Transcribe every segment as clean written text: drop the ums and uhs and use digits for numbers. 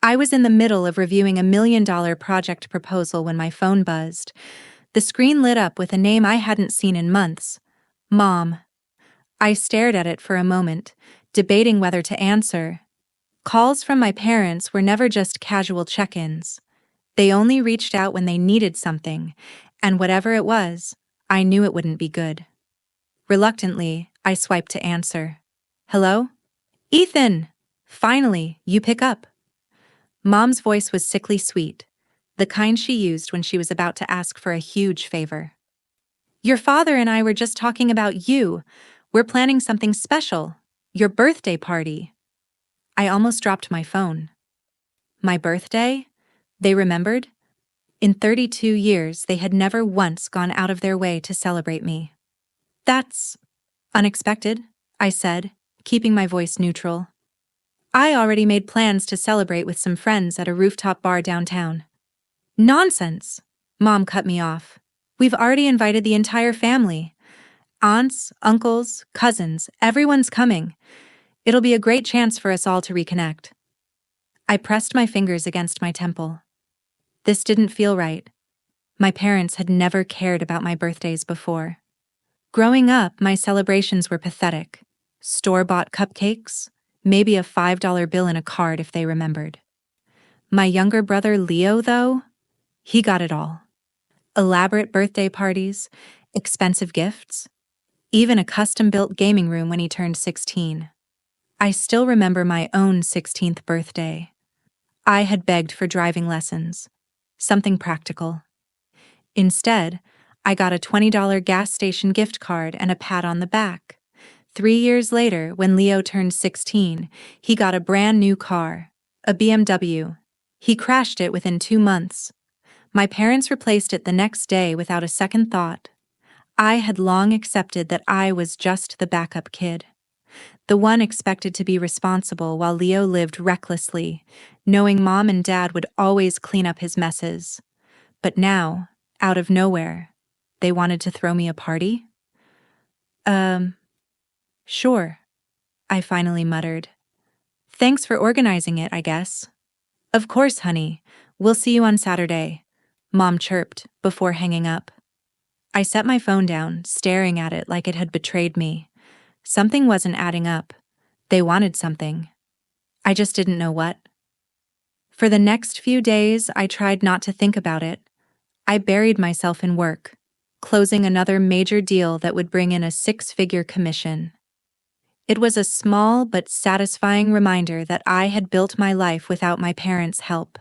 I was in the middle of reviewing $1 million project proposal when my phone buzzed. The screen lit up with a name I hadn't seen in months. Mom. I stared at it for a moment, debating whether to answer. Calls from my parents were never just casual check-ins. They only reached out when they needed something, and whatever it was, I knew it wouldn't be good. Reluctantly, I swiped to answer. Hello? Ethan! Finally, you pick up. Mom's voice was sickly sweet, the kind she used when she was about to ask for a huge favor. Your father and I were just talking about you. We're planning something special. Your birthday party. I almost dropped my phone. My birthday? They remembered? In 32 years, they had never once gone out of their way to celebrate me. That's unexpected, I said, keeping my voice neutral. I already made plans to celebrate with some friends at a rooftop bar downtown. Nonsense! Mom cut me off. We've already invited the entire family. Aunts, uncles, cousins, everyone's coming. It'll be a great chance for us all to reconnect. I pressed my fingers against my temple. This didn't feel right. My parents had never cared about my birthdays before. Growing up, my celebrations were pathetic. Store-bought cupcakes, maybe a $5 bill and a card if they remembered. My younger brother Leo, though, he got it all. Elaborate birthday parties, expensive gifts, even a custom-built gaming room when he turned 16. I still remember my own 16th birthday. I had begged for driving lessons, something practical. Instead, I got a $20 gas station gift card and a pat on the back. 3 years later, when Leo turned 16, he got a brand new car, a BMW. He crashed it within 2 months. My parents replaced it the next day without a second thought. I had long accepted that I was just the backup kid, the one expected to be responsible while Leo lived recklessly, knowing Mom and Dad would always clean up his messes. But now, out of nowhere, they wanted to throw me a party? Sure, I finally muttered. Thanks for organizing it, I guess. Of course, honey. We'll see you on Saturday, Mom chirped before hanging up. I set my phone down, staring at it like it had betrayed me. Something wasn't adding up. They wanted something. I just didn't know what. For the next few days, I tried not to think about it. I buried myself in work, closing another major deal that would bring in a 6-figure commission. It was a small but satisfying reminder that I had built my life without my parents' help.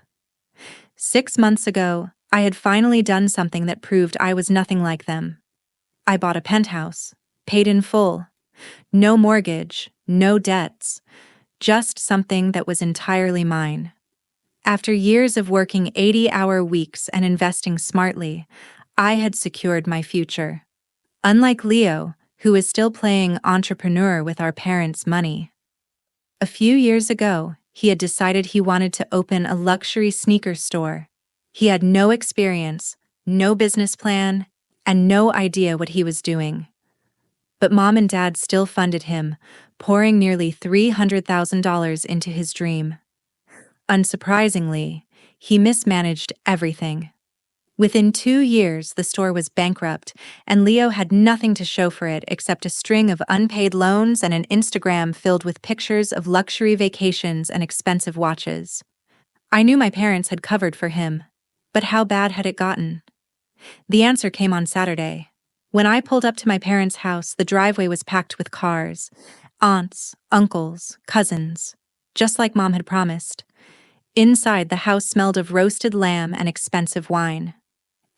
6 months ago, I had finally done something that proved I was nothing like them. I bought a penthouse, paid in full. No mortgage, no debts, just something that was entirely mine. After years of working 80-hour weeks and investing smartly, I had secured my future. Unlike Leo, who was still playing entrepreneur with our parents' money. A few years ago, he had decided he wanted to open a luxury sneaker store. He had no experience, no business plan, and no idea what he was doing. But Mom and Dad still funded him, pouring nearly $300,000 into his dream. Unsurprisingly, he mismanaged everything. Within 2 years, the store was bankrupt, and Leo had nothing to show for it except a string of unpaid loans and an Instagram filled with pictures of luxury vacations and expensive watches. I knew my parents had covered for him, but how bad had it gotten? The answer came on Saturday. When I pulled up to my parents' house, the driveway was packed with cars, aunts, uncles, cousins, just like Mom had promised. Inside, the house smelled of roasted lamb and expensive wine.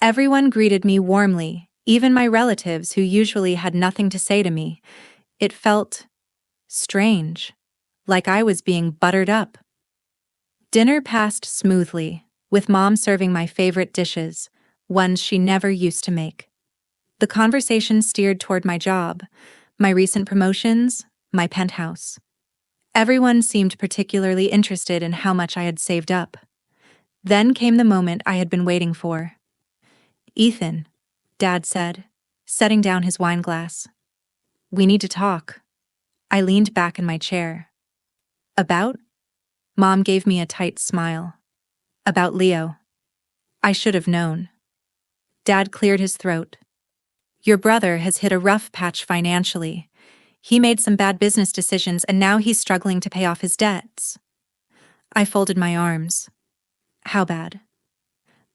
Everyone greeted me warmly, even my relatives who usually had nothing to say to me. It felt strange, like I was being buttered up. Dinner passed smoothly, with Mom serving my favorite dishes, ones she never used to make. The conversation steered toward my job, my recent promotions, my penthouse. Everyone seemed particularly interested in how much I had saved up. Then came the moment I had been waiting for. Ethan, Dad said, setting down his wine glass. We need to talk. I leaned back in my chair. About? Mom gave me a tight smile. About Leo. I should have known. Dad cleared his throat. Your brother has hit a rough patch financially. He made some bad business decisions and now he's struggling to pay off his debts. I folded my arms. How bad?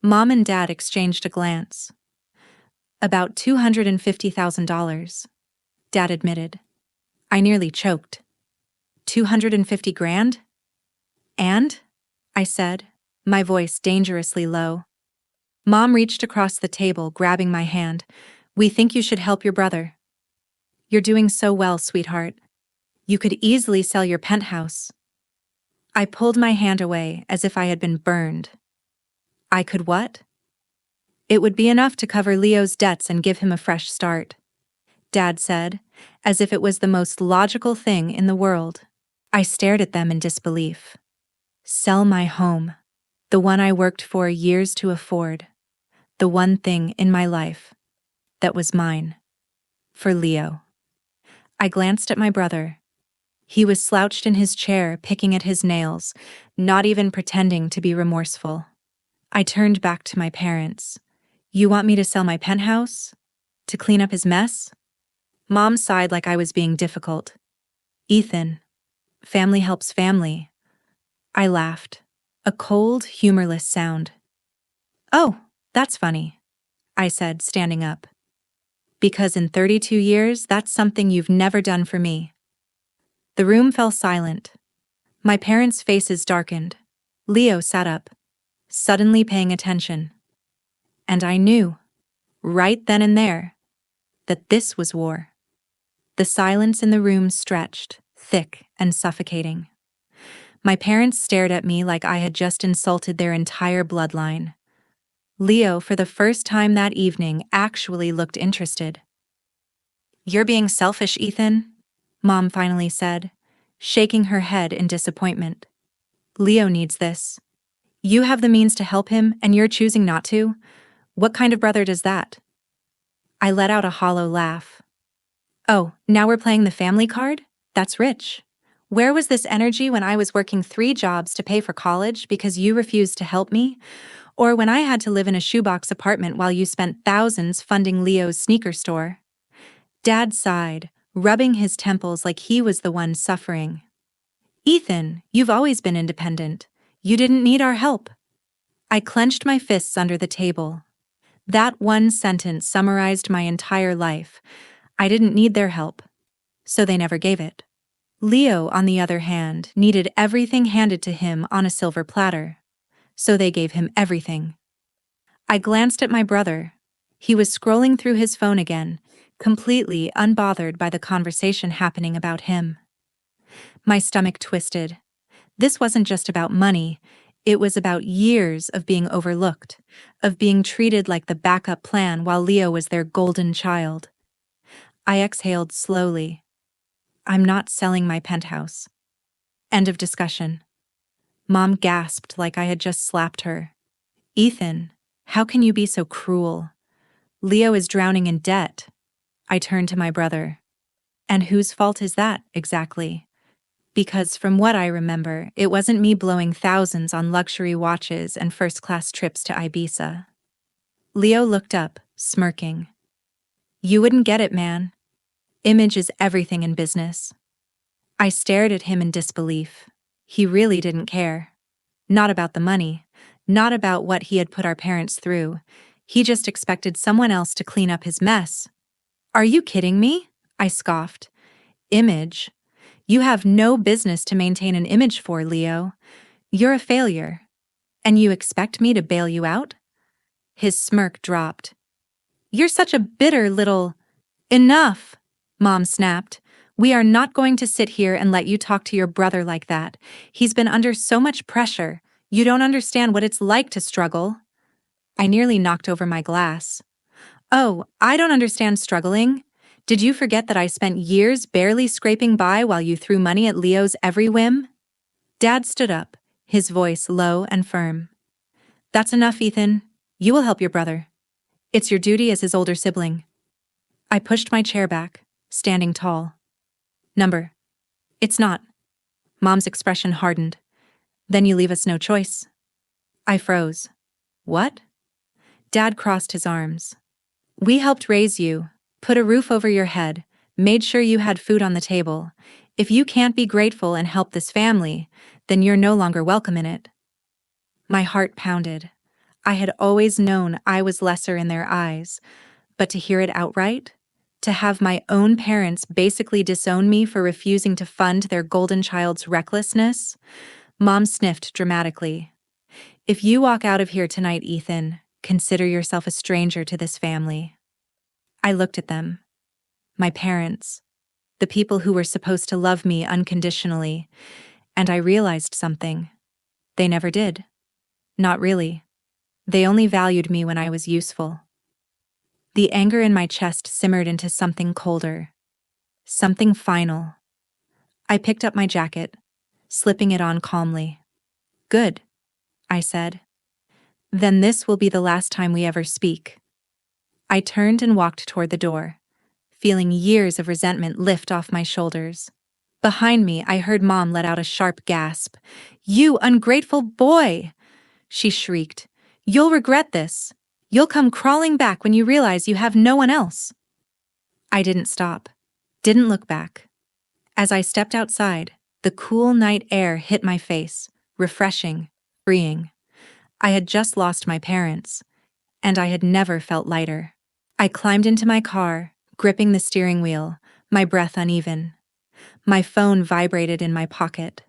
Mom and Dad exchanged a glance. About $250,000, Dad admitted. I nearly choked. 250 grand? And? I said, my voice dangerously low. Mom reached across the table, grabbing my hand. We think you should help your brother. You're doing so well, sweetheart. You could easily sell your penthouse. I pulled my hand away as if I had been burned. I could what? It would be enough to cover Leo's debts and give him a fresh start, Dad said, as if it was the most logical thing in the world. I stared at them in disbelief. Sell my home, the one I worked for years to afford, the one thing in my life that was mine, for Leo. I glanced at my brother. He was slouched in his chair, picking at his nails, not even pretending to be remorseful. I turned back to my parents. You want me to sell my penthouse? To clean up his mess? Mom sighed like I was being difficult. Ethan, family helps family. I laughed. A cold, humorless sound. Oh, that's funny, I said, standing up. Because in 32 years, that's something you've never done for me. The room fell silent. My parents' faces darkened. Leo sat up, suddenly paying attention. And I knew, right then and there, that this was war. The silence in the room stretched, thick and suffocating. My parents stared at me like I had just insulted their entire bloodline. Leo, for the first time that evening, actually looked interested. You're being selfish, Ethan, Mom finally said, shaking her head in disappointment. Leo needs this. You have the means to help him, and you're choosing not to? What kind of brother does that? I let out a hollow laugh. Oh, now we're playing the family card? That's rich. Where was this energy when I was working 3 jobs to pay for college because you refused to help me? Or when I had to live in a shoebox apartment while you spent thousands funding Leo's sneaker store? Dad sighed, rubbing his temples like he was the one suffering. Ethan, you've always been independent. You didn't need our help. I clenched my fists under the table. That one sentence summarized my entire life. I didn't need their help, so they never gave it. Leo, on the other hand, needed everything handed to him on a silver platter, so they gave him everything. I glanced at my brother. He was scrolling through his phone again, completely unbothered by the conversation happening about him. My stomach twisted. This wasn't just about money. It was about years of being overlooked, of being treated like the backup plan while Leo was their golden child. I exhaled slowly. I'm not selling my penthouse. End of discussion. Mom gasped like I had just slapped her. Ethan, how can you be so cruel? Leo is drowning in debt. I turned to my brother. And whose fault is that, exactly? Because from what I remember, it wasn't me blowing thousands on luxury watches and first-class trips to Ibiza. Leo looked up, smirking. You wouldn't get it, man. Image is everything in business. I stared at him in disbelief. He really didn't care. Not about the money, not about what he had put our parents through. He just expected someone else to clean up his mess. Are you kidding me? I scoffed. Image? You have no business to maintain an image for, Leo. You're a failure. And you expect me to bail you out? His smirk dropped. You're such a bitter little... Enough, Mom snapped. We are not going to sit here and let you talk to your brother like that. He's been under so much pressure. You don't understand what it's like to struggle. I nearly knocked over my glass. Oh, I don't understand struggling. Did you forget that I spent years barely scraping by while you threw money at Leo's every whim? Dad stood up, his voice low and firm. That's enough, Ethan. You will help your brother. It's your duty as his older sibling. I pushed my chair back, standing tall. It's not. Mom's expression hardened. Then you leave us no choice. I froze. What? Dad crossed his arms. We helped raise you, put a roof over your head, made sure you had food on the table. If you can't be grateful and help this family, then you're no longer welcome in it. My heart pounded. I had always known I was lesser in their eyes, but to hear it outright, to have my own parents basically disown me for refusing to fund their golden child's recklessness, Mom sniffed dramatically. If you walk out of here tonight, Ethan, consider yourself a stranger to this family. I looked at them. My parents. The people who were supposed to love me unconditionally, and I realized something. They never did. Not really. They only valued me when I was useful. The anger in my chest simmered into something colder. Something final. I picked up my jacket, slipping it on calmly. Good, I said. Then this will be the last time we ever speak. I turned and walked toward the door, feeling years of resentment lift off my shoulders. Behind me, I heard Mom let out a sharp gasp. You ungrateful boy! She shrieked. You'll regret this. You'll come crawling back when you realize you have no one else. I didn't stop, didn't look back. As I stepped outside, the cool night air hit my face, refreshing, freeing. I had just lost my parents, and I had never felt lighter. I climbed into my car, gripping the steering wheel, my breath uneven. My phone vibrated in my pocket.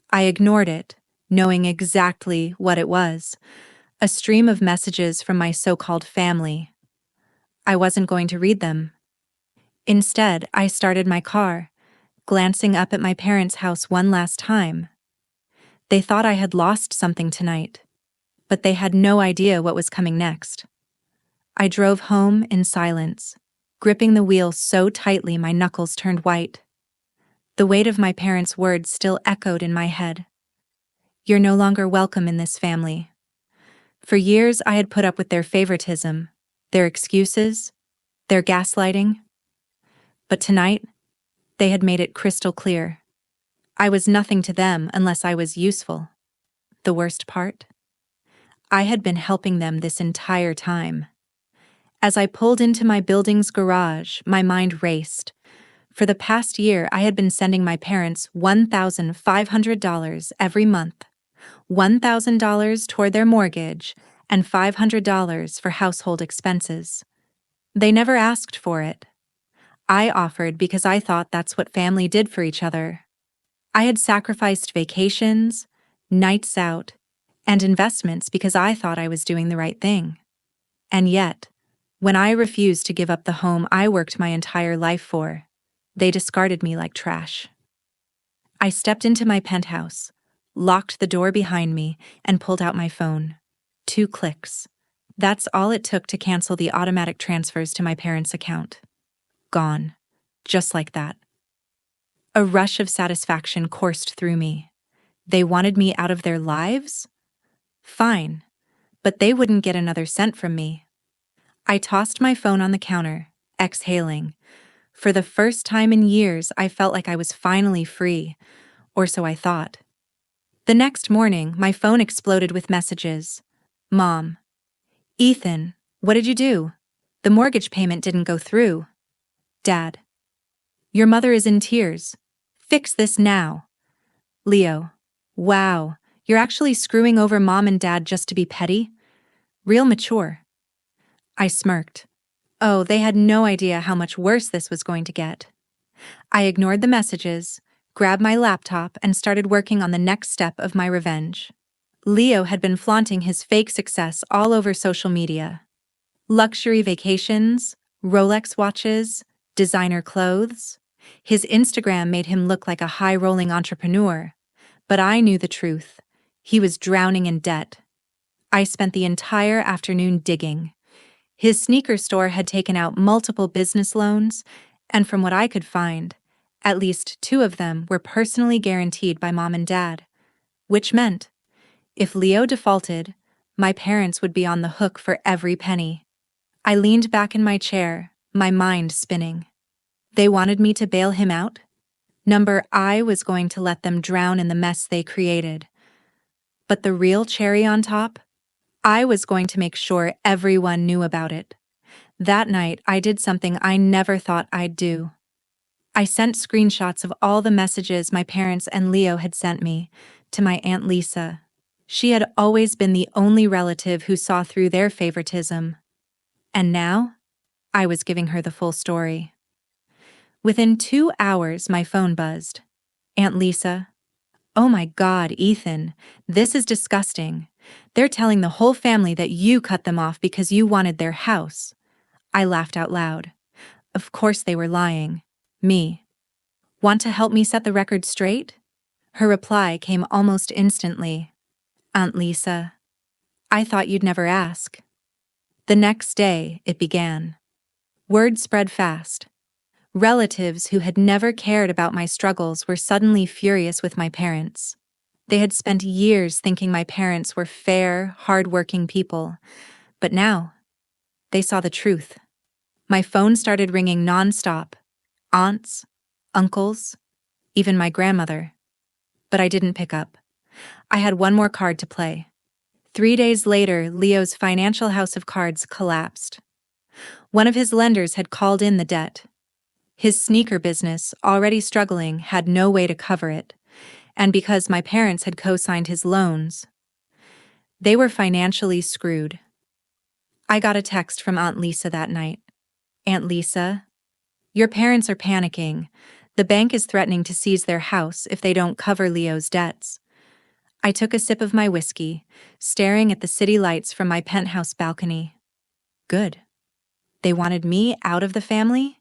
I ignored it, knowing exactly what it was. A stream of messages from my so-called family. I wasn't going to read them. Instead, I started my car, glancing up at my parents' house one last time. They thought I had lost something tonight, but they had no idea what was coming next. I drove home in silence, gripping the wheel so tightly my knuckles turned white. The weight of my parents' words still echoed in my head. You're no longer welcome in this family. For years, I had put up with their favoritism, their excuses, their gaslighting. But tonight, they had made it crystal clear. I was nothing to them unless I was useful. The worst part? I had been helping them this entire time. As I pulled into my building's garage, my mind raced. For the past year, I had been sending my parents $1,500 every month. $1,000 toward their mortgage, and $500 for household expenses. They never asked for it. I offered because I thought that's what family did for each other. I had sacrificed vacations, nights out, and investments because I thought I was doing the right thing. And yet, when I refused to give up the home I worked my entire life for, they discarded me like trash. I stepped into my penthouse, locked the door behind me, and pulled out my phone. 2 clicks. That's all it took to cancel the automatic transfers to my parents' account. Gone. Just like that. A rush of satisfaction coursed through me. They wanted me out of their lives? Fine. But they wouldn't get another cent from me. I tossed my phone on the counter, exhaling. For the first time in years, I felt like I was finally free, or so I thought. The next morning, my phone exploded with messages. Mom. Ethan, what did you do? The mortgage payment didn't go through. Dad. Your mother is in tears. Fix this now. Leo. Wow, you're actually screwing over Mom and Dad just to be petty? Real mature. I smirked. Oh, they had no idea how much worse this was going to get. I ignored the messages, grabbed my laptop, and started working on the next step of my revenge. Leo had been flaunting his fake success all over social media. Luxury vacations, Rolex watches, designer clothes. His Instagram made him look like a high-rolling entrepreneur. But I knew the truth. He was drowning in debt. I spent the entire afternoon digging. His sneaker store had taken out multiple business loans, and from what I could find, at least 2 of them were personally guaranteed by Mom and Dad, which meant, if Leo defaulted, my parents would be on the hook for every penny. I leaned back in my chair, my mind spinning. They wanted me to bail him out? I was going to let them drown in the mess they created. But the real cherry on top? I was going to make sure everyone knew about it. That night, I did something I never thought I'd do. I sent screenshots of all the messages my parents and Leo had sent me to my Aunt Lisa. She had always been the only relative who saw through their favoritism. And now, I was giving her the full story. Within 2 hours, my phone buzzed. Aunt Lisa, "Oh my God, Ethan, this is disgusting. They're telling the whole family that you cut them off because you wanted their house." I laughed out loud. Of course they were lying. Me. "Want to help me set the record straight?" Her reply came almost instantly. "Aunt Lisa, I thought you'd never ask." The next day, it began. Word spread fast. Relatives who had never cared about my struggles were suddenly furious with my parents. They had spent years thinking my parents were fair, hard-working people, but now, they saw the truth. My phone started ringing nonstop. Aunts, uncles, even my grandmother. But I didn't pick up. I had one more card to play. 3 days later, Leo's financial house of cards collapsed. One of his lenders had called in the debt. His sneaker business, already struggling, had no way to cover it. And because my parents had co-signed his loans, they were financially screwed. I got a text from Aunt Lisa that night. "Aunt Lisa, your parents are panicking. The bank is threatening to seize their house if they don't cover Leo's debts." I took a sip of my whiskey, staring at the city lights from my penthouse balcony. Good. They wanted me out of the family?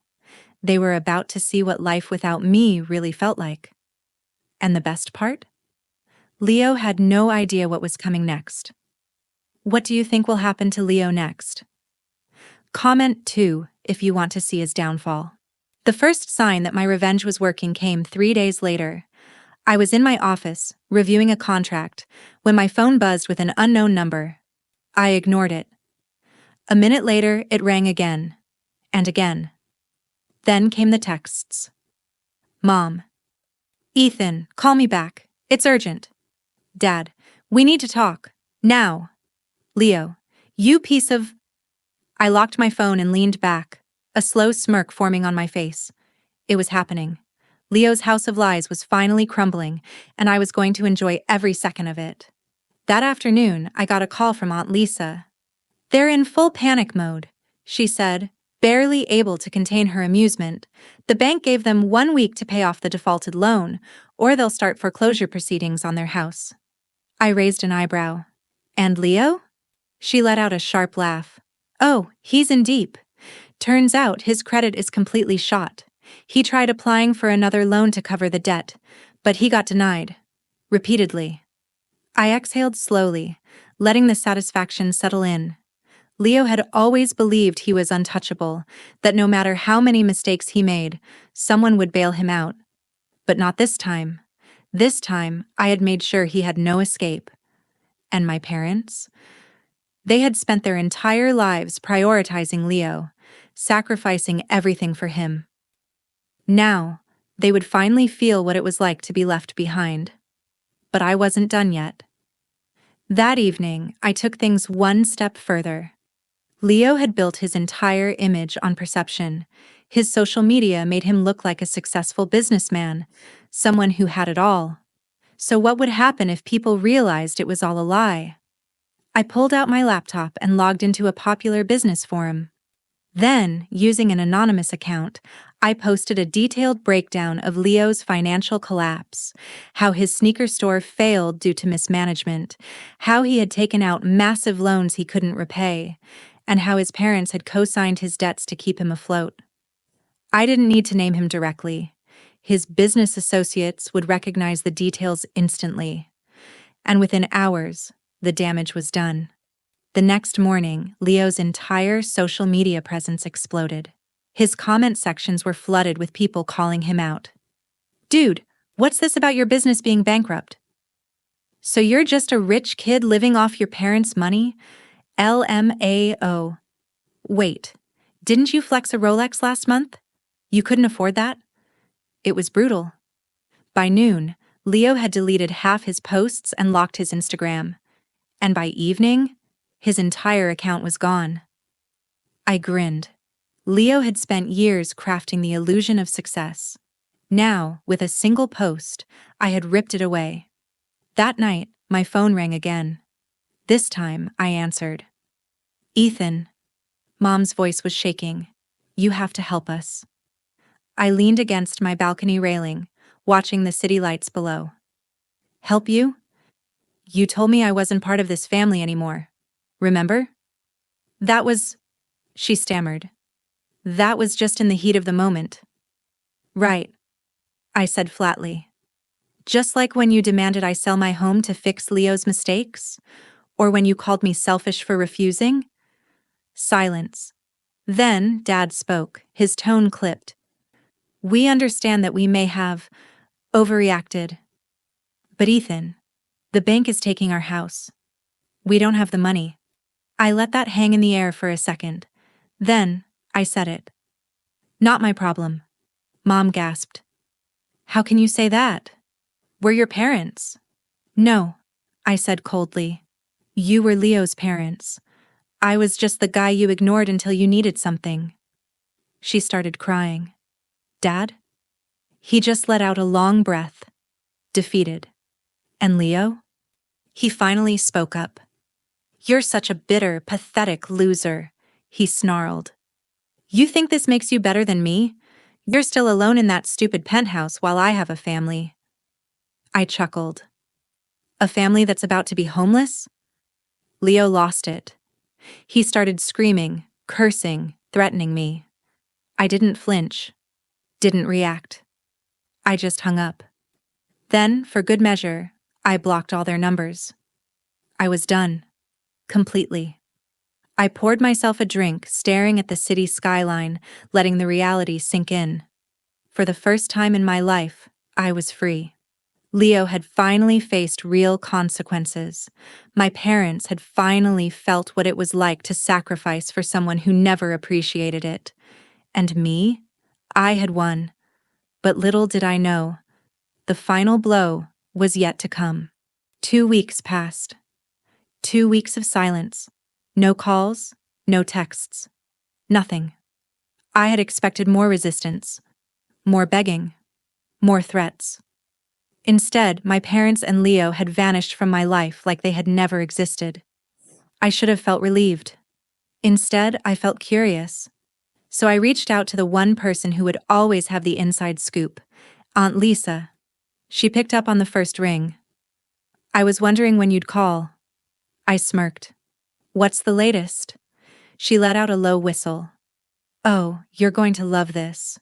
They were about to see what life without me really felt like. And the best part? Leo had no idea what was coming next. What do you think will happen to Leo next? Comment 2 if you want to see his downfall. The first sign that my revenge was working came 3 days later. I was in my office, reviewing a contract, when my phone buzzed with an unknown number. I ignored it. A minute later, it rang again. And again. Then came the texts. "Mom. Ethan, call me back. It's urgent. Dad, we need to talk. Now. Leo, you piece of..." I locked my phone and leaned back, a slow smirk forming on my face. It was happening. Leo's house of lies was finally crumbling, and I was going to enjoy every second of it. That afternoon, I got a call from Aunt Lisa. "They're in full panic mode," she said, barely able to contain her amusement. "The bank gave them 1 week to pay off the defaulted loan, or they'll start foreclosure proceedings on their house." I raised an eyebrow. "And Leo?" She let out a sharp laugh. "Oh, he's in deep. Turns out his credit is completely shot. He tried applying for another loan to cover the debt, but he got denied. Repeatedly." I exhaled slowly, letting the satisfaction settle in. Leo had always believed he was untouchable, that no matter how many mistakes he made, someone would bail him out. But not this time. This time, I had made sure he had no escape. And my parents? They had spent their entire lives prioritizing Leo, sacrificing everything for him. Now, they would finally feel what it was like to be left behind. But I wasn't done yet. That evening, I took things one step further. Leo had built his entire image on perception. His social media made him look like a successful businessman, someone who had it all. So what would happen if people realized it was all a lie? I pulled out my laptop and logged into a popular business forum. Then, using an anonymous account, I posted a detailed breakdown of Leo's financial collapse, how his sneaker store failed due to mismanagement, how he had taken out massive loans he couldn't repay, and how his parents had co-signed his debts to keep him afloat. I didn't need to name him directly. His business associates would recognize the details instantly. And within hours, the damage was done. The next morning, Leo's entire social media presence exploded. His comment sections were flooded with people calling him out. "Dude, what's this about your business being bankrupt? So you're just a rich kid living off your parents' money? LMAO. Wait, didn't you flex a Rolex last month? You couldn't afford that?" It was brutal. By noon, Leo had deleted half his posts and locked his Instagram. And by evening, his entire account was gone. I grinned. Leo had spent years crafting the illusion of success. Now, with a single post, I had ripped it away. That night, my phone rang again. This time, I answered. Ethan. Mom's voice was shaking. You have to help us. I leaned against my balcony railing, watching the city lights below. Help you? You told me I wasn't part of this family anymore. Remember? She stammered. That was just in the heat of the moment. Right, I said flatly. Just like when you demanded I sell my home to fix Leo's mistakes? Or when you called me selfish for refusing? Silence. Then Dad spoke, his tone clipped. We understand that we may have overreacted. But Ethan, the bank is taking our house. We don't have the money. I let that hang in the air for a second. Then, I said it. Not my problem. Mom gasped. How can you say that? We're your parents. No, I said coldly. You were Leo's parents. I was just the guy you ignored until you needed something. She started crying. Dad? He just let out a long breath. Defeated. And Leo? He finally spoke up. You're such a bitter, pathetic loser, he snarled. You think this makes you better than me? You're still alone in that stupid penthouse while I have a family. I chuckled. A family that's about to be homeless? Leo lost it. He started screaming, cursing, threatening me. I didn't flinch, didn't react. I just hung up. Then, for good measure, I blocked all their numbers. I was done. Completely. I poured myself a drink, staring at the city skyline, letting the reality sink in. For the first time in my life, I was free. Leo had finally faced real consequences. My parents had finally felt what it was like to sacrifice for someone who never appreciated it. And me? I had won. But little did I know, the final blow was yet to come. 2 weeks passed. 2 weeks of silence. No calls, no texts. Nothing. I had expected more resistance, more begging, more threats. Instead, my parents and Leo had vanished from my life like they had never existed. I should have felt relieved. Instead, I felt curious. So I reached out to the one person who would always have the inside scoop, Aunt Lisa. She picked up on the first ring. I was wondering when you'd call. I smirked. What's the latest? She let out a low whistle. Oh, you're going to love this.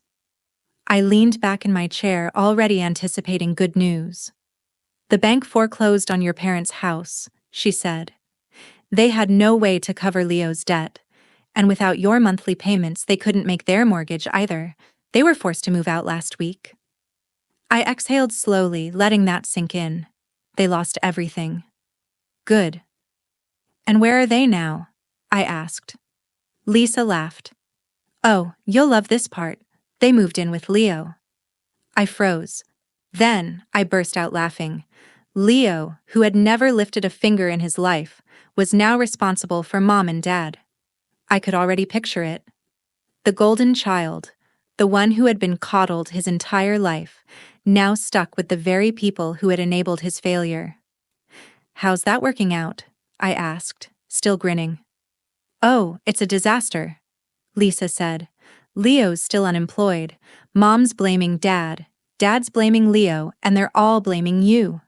I leaned back in my chair, already anticipating good news. The bank foreclosed on your parents' house, she said. They had no way to cover Leo's debt, and without your monthly payments, they couldn't make their mortgage either. They were forced to move out last week. I exhaled slowly, letting that sink in. They lost everything. Good. And where are they now? I asked. Lisa laughed. Oh, you'll love this part. They moved in with Leo. I froze. Then I burst out laughing. Leo, who had never lifted a finger in his life, was now responsible for Mom and Dad. I could already picture it. The golden child, the one who had been coddled his entire life, now stuck with the very people who had enabled his failure. How's that working out? I asked, still grinning. Oh, it's a disaster, Lisa said. Leo's still unemployed. Mom's blaming Dad. Dad's blaming Leo, and they're all blaming you.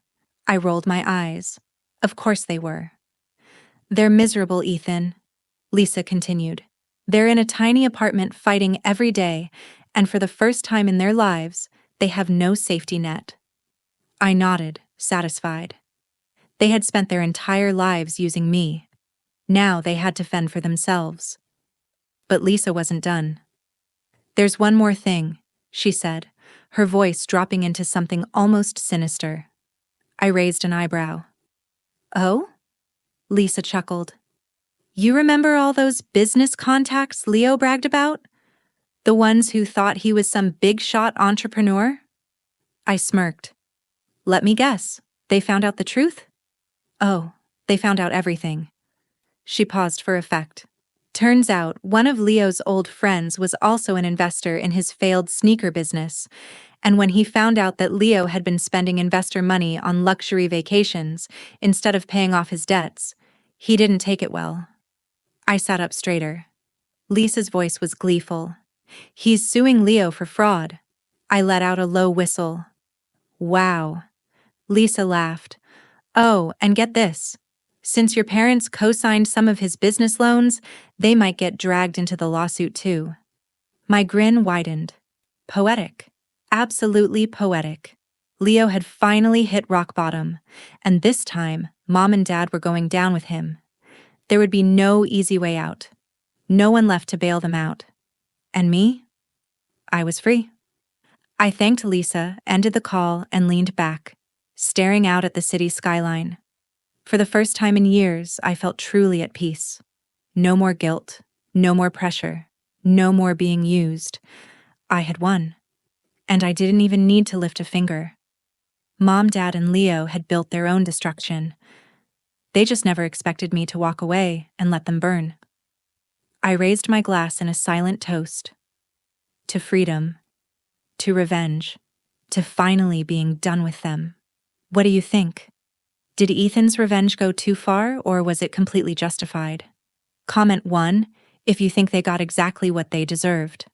I rolled my eyes. Of course they were. They're miserable, Ethan, Lisa continued. They're in a tiny apartment fighting every day, and for the first time in their lives, they have no safety net. I nodded, satisfied. They had spent their entire lives using me. Now they had to fend for themselves. But Lisa wasn't done. There's one more thing, she said, her voice dropping into something almost sinister. I raised an eyebrow. Oh? Lisa chuckled. You remember all those business contacts Leo bragged about? The ones who thought he was some big-shot entrepreneur? I smirked. Let me guess. They found out the truth? Oh, they found out everything. She paused for effect. Turns out, one of Leo's old friends was also an investor in his failed sneaker business, and when he found out that Leo had been spending investor money on luxury vacations instead of paying off his debts, he didn't take it well. I sat up straighter. Lisa's voice was gleeful. He's suing Leo for fraud. I let out a low whistle. Wow. Lisa laughed. Oh, and get this. Since your parents co-signed some of his business loans, they might get dragged into the lawsuit too. My grin widened. Poetic. Absolutely poetic. Leo had finally hit rock bottom, and this time, Mom and Dad were going down with him. There would be no easy way out. No one left to bail them out. And me? I was free. I thanked Lisa, ended the call, and leaned back, staring out at the city skyline. For the first time in years, I felt truly at peace. No more guilt, no more pressure, no more being used. I had won. And I didn't even need to lift a finger. Mom, Dad, and Leo had built their own destruction. They just never expected me to walk away and let them burn. I raised my glass in a silent toast. To freedom. To revenge. To finally being done with them. What do you think? Did Ethan's revenge go too far, or was it completely justified? Comment 1 if you think they got exactly what they deserved.